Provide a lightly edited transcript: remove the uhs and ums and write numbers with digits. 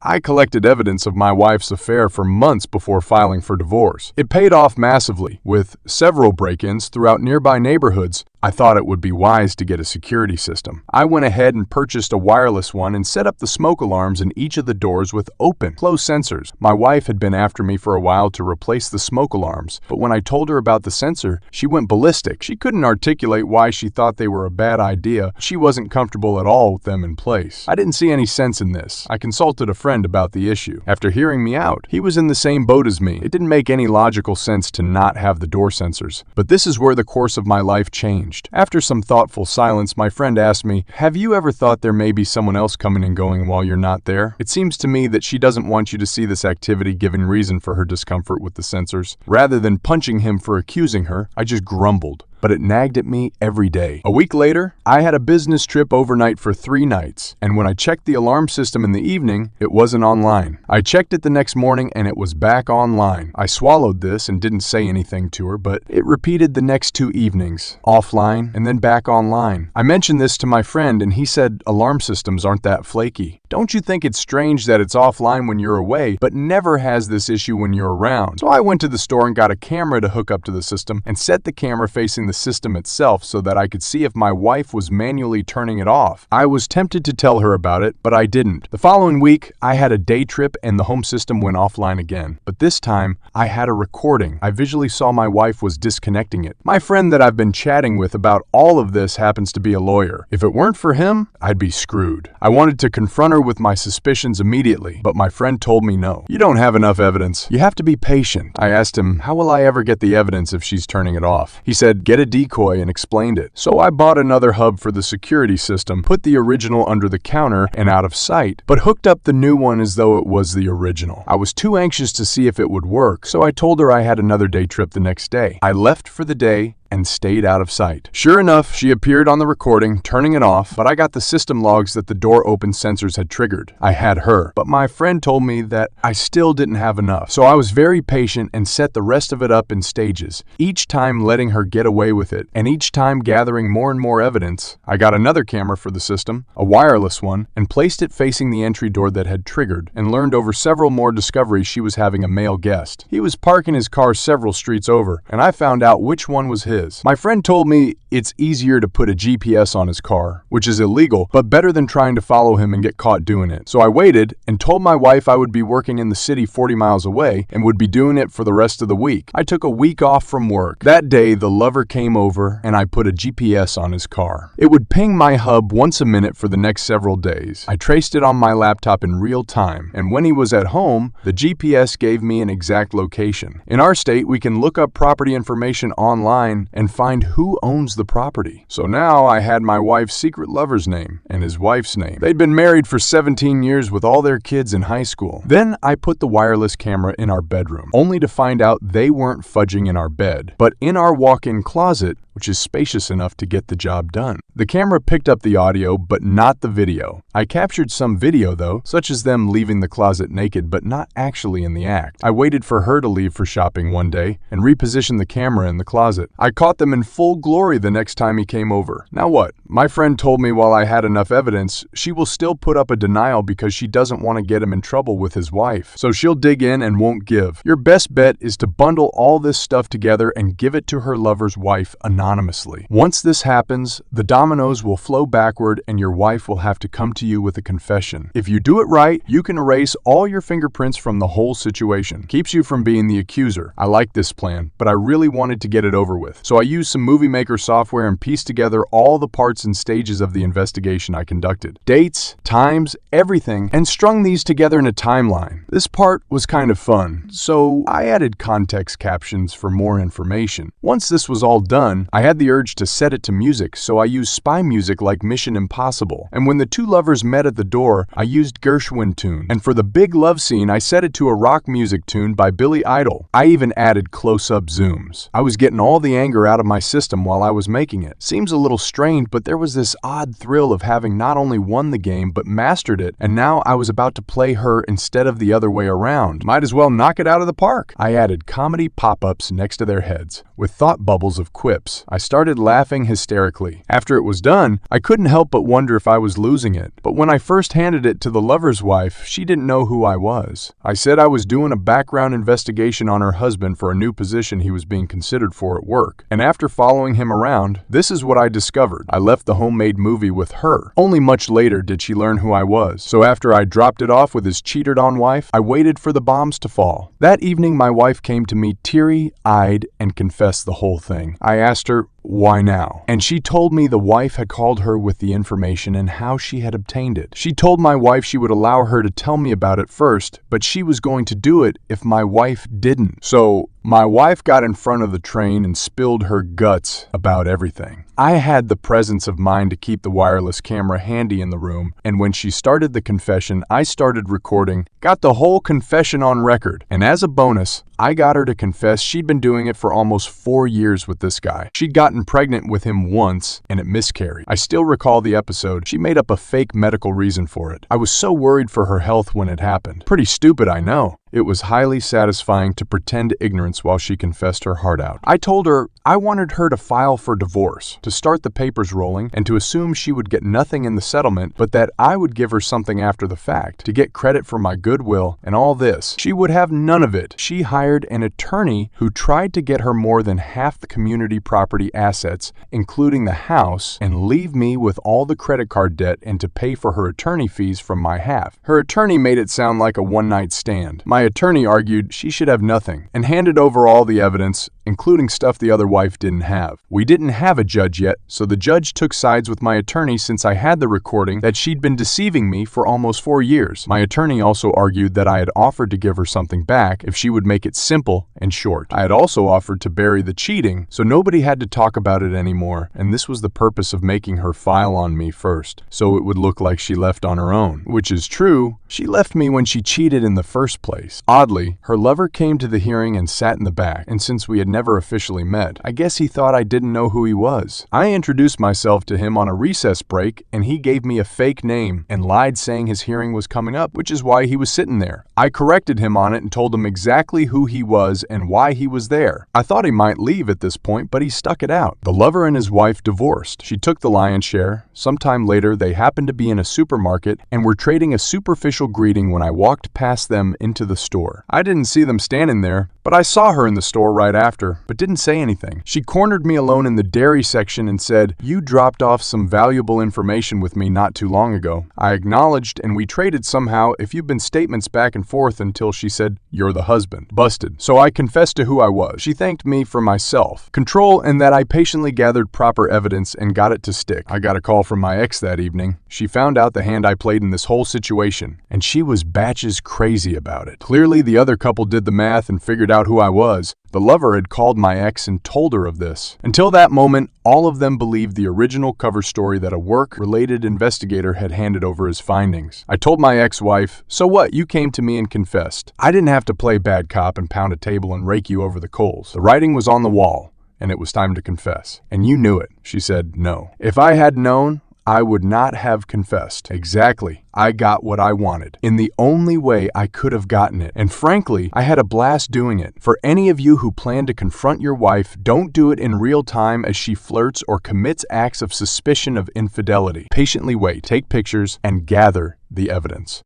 I collected evidence of my wife's affair for months before filing for divorce. It paid off massively, with several break-ins throughout nearby neighborhoods. I thought it would be wise to get a security system. I went ahead and purchased a wireless one and set up the smoke alarms in each of the doors with open, close sensors. My wife had been after me for a while to replace the smoke alarms, but when I told her about the sensor, she went ballistic. She couldn't articulate why she thought they were a bad idea. She wasn't comfortable at all with them in place. I didn't see any sense in this. I consulted a friend about the issue. After hearing me out, he was in the same boat as me. It didn't make any logical sense to not have the door sensors, but this is where the course of my life changed. After some thoughtful silence, my friend asked me, "Have you ever thought there may be someone else coming and going while you're not there? It seems to me that she doesn't want you to see this activity giving reason for her discomfort with the sensors." Rather than punching him for accusing her, I just grumbled. But it nagged at me every day. A week later, I had a business trip overnight for 3 nights, and when I checked the alarm system in the evening, it wasn't online. I checked it the next morning and it was back online. I swallowed this and didn't say anything to her, but it repeated the next 2 evenings, offline and then back online. I mentioned this to my friend and he said alarm systems aren't that flaky. Don't you think it's strange that it's offline when you're away, but never has this issue when you're around? So I went to the store and got a camera to hook up to the system and set the camera facing the system itself so that I could see if my wife was manually turning it off. I was tempted to tell her about it, but I didn't. The following week, I had a day trip and the home system went offline again. But this time, I had a recording. I visually saw my wife was disconnecting it. My friend that I've been chatting with about all of this happens to be a lawyer. If it weren't for him, I'd be screwed. I wanted to confront her with my suspicions immediately, but my friend told me no. You don't have enough evidence. You have to be patient. I asked him, how will I ever get the evidence if she's turning it off? He said, get a decoy, and explained it. So I bought another hub for the security system, put the original under the counter and out of sight, but hooked up the new one as though it was the original. I was too anxious to see if it would work, so I told her I had another day trip the next day. I left for the day and stayed out of sight. Sure enough, she appeared on the recording, turning it off, but I got the system logs that the door open sensors had triggered. I had her, but my friend told me that I still didn't have enough. So I was very patient and set the rest of it up in stages, each time letting her get away with it, and each time gathering more and more evidence. I got another camera for the system, a wireless one, and placed it facing the entry door that had triggered, and learned over several more discoveries she was having a male guest. He was parking his car several streets over, and I found out which one was his. My friend told me it's easier to put a GPS on his car, which is illegal, but better than trying to follow him and get caught doing it. So I waited and told my wife I would be working in the city 40 miles away and would be doing it for the rest of the week. I took a week off from work. That day, the lover came over and I put a GPS on his car. It would ping my hub once a minute for the next several days. I traced it on my laptop in real time, and when he was at home, the GPS gave me an exact location. In our state, we can look up property information online and find who owns the property. So now I had my wife's secret lover's name and his wife's name. They'd been married for 17 years with all their kids in high school. Then I put the wireless camera in our bedroom, only to find out they weren't fudging in our bed, but in our walk-in closet, which is spacious enough to get the job done. The camera picked up the audio, but not the video. I captured some video though, such as them leaving the closet naked, but not actually in the act. I waited for her to leave for shopping one day and repositioned the camera in the closet. I caught them in full glory the next time he came over. Now what? My friend told me while I had enough evidence, she will still put up a denial because she doesn't want to get him in trouble with his wife. So she'll dig in and won't give. Your best bet is to bundle all this stuff together and give it to her lover's wife anonymously. Once this happens, the dominoes will flow backward and your wife will have to come to you with a confession. If you do it right, you can erase all your fingerprints from the whole situation. Keeps you from being the accuser. I like this plan, but I really wanted to get it over with. So I used some Movie Maker software and pieced together all the parts and stages of the investigation I conducted. Dates, times, everything, and strung these together in a timeline. This part was kind of fun, so I added context captions for more information. Once this was all done, I had the urge to set it to music, so I used spy music like Mission Impossible. And when the two lovers met at the door, I used Gershwin tune. And for the big love scene, I set it to a rock music tune by Billy Idol. I even added close-up zooms. I was getting all the angles anger out of my system while I was making it. Seems a little strained, but there was this odd thrill of having not only won the game, but mastered it, and now I was about to play her instead of the other way around. Might as well knock it out of the park. I added comedy pop-ups next to their heads, with thought bubbles of quips. I started laughing hysterically. After it was done, I couldn't help but wonder if I was losing it. But when I first handed it to the lover's wife, she didn't know who I was. I said I was doing a background investigation on her husband for a new position he was being considered for at work. And after following him around, this is what I discovered. I left the homemade movie with her. Only much later did she learn who I was. So after I dropped it off with his cheated-on wife, I waited for the bombs to fall. That evening, my wife came to me teary-eyed and confessed the whole thing. I asked her, "Why now?" And she told me the wife had called her with the information and how she had obtained it. She told my wife she would allow her to tell me about it first, but she was going to do it if my wife didn't. So my wife got in front of the train and spilled her guts about everything. I had the presence of mind to keep the wireless camera handy in the room, and when she started the confession, I started recording, got the whole confession on record, and as a bonus, I got her to confess she'd been doing it for almost 4 years with this guy. She'd gotten pregnant with him once, and it miscarried. I still recall the episode. She made up a fake medical reason for it. I was so worried for her health when it happened. Pretty stupid, I know. It was highly satisfying to pretend ignorance while she confessed her heart out. I told her I wanted her to file for divorce, to start the papers rolling, and to assume she would get nothing in the settlement, but that I would give her something after the fact, to get credit for my goodwill and all this. She would have none of it. She hired an attorney who tried to get her more than half the community property assets, including the house, and leave me with all the credit card debt and to pay for her attorney fees from my half. Her attorney made it sound like a one-night stand. My attorney argued she should have nothing and handed over all the evidence, including stuff the other wife didn't have. We didn't have a judge yet, so the judge took sides with my attorney since I had the recording that she'd been deceiving me for almost 4 years. My attorney also argued that I had offered to give her something back if she would make it simple and short. I had also offered to bury the cheating, so nobody had to talk about it anymore, and this was the purpose of making her file on me first, so it would look like she left on her own. Which is true, she left me when she cheated in the first place. Oddly, her lover came to the hearing and sat in the back, and since we had never officially met, I guess he thought I didn't know who he was. I introduced myself to him on a recess break, and he gave me a fake name and lied saying his hearing was coming up, which is why he was sitting there. I corrected him on it and told him exactly who he was and why he was there. I thought he might leave at this point, but he stuck it out. The lover and his wife divorced. She took the lion's share. Sometime later, they happened to be in a supermarket and were trading a superficial greeting when I walked past them into the store. I didn't see them standing there, but I saw her in the store right after, but didn't say anything. She cornered me alone in the dairy section and said, "You dropped off some valuable information with me not too long ago." I acknowledged, and we traded somehow a few statements back and forth until she said, "You're the husband." Busted. So I confessed to who I was. She thanked me for my self-control and that I patiently gathered proper evidence and got it to stick. I got a call from my ex that evening. She found out the hand I played in this whole situation, and she was batches crazy about it. Clearly, the other couple did the math and figured out who I was. The lover had called my ex and told her of this. Until that moment, all of them believed the original cover story that a work-related investigator had handed over his findings. I told my ex-wife, "So what? You came to me and confessed." I didn't have to play bad cop and pound a table and rake you over the coals. The writing was on the wall, and it was time to confess. And you knew it. She said no. If I had known, I would not have confessed. Exactly. I got what I wanted in the only way I could have gotten it. And frankly, I had a blast doing it. For any of you who plan to confront your wife, don't do it in real time as she flirts or commits acts of suspicion of infidelity. Patiently wait, take pictures, and gather the evidence.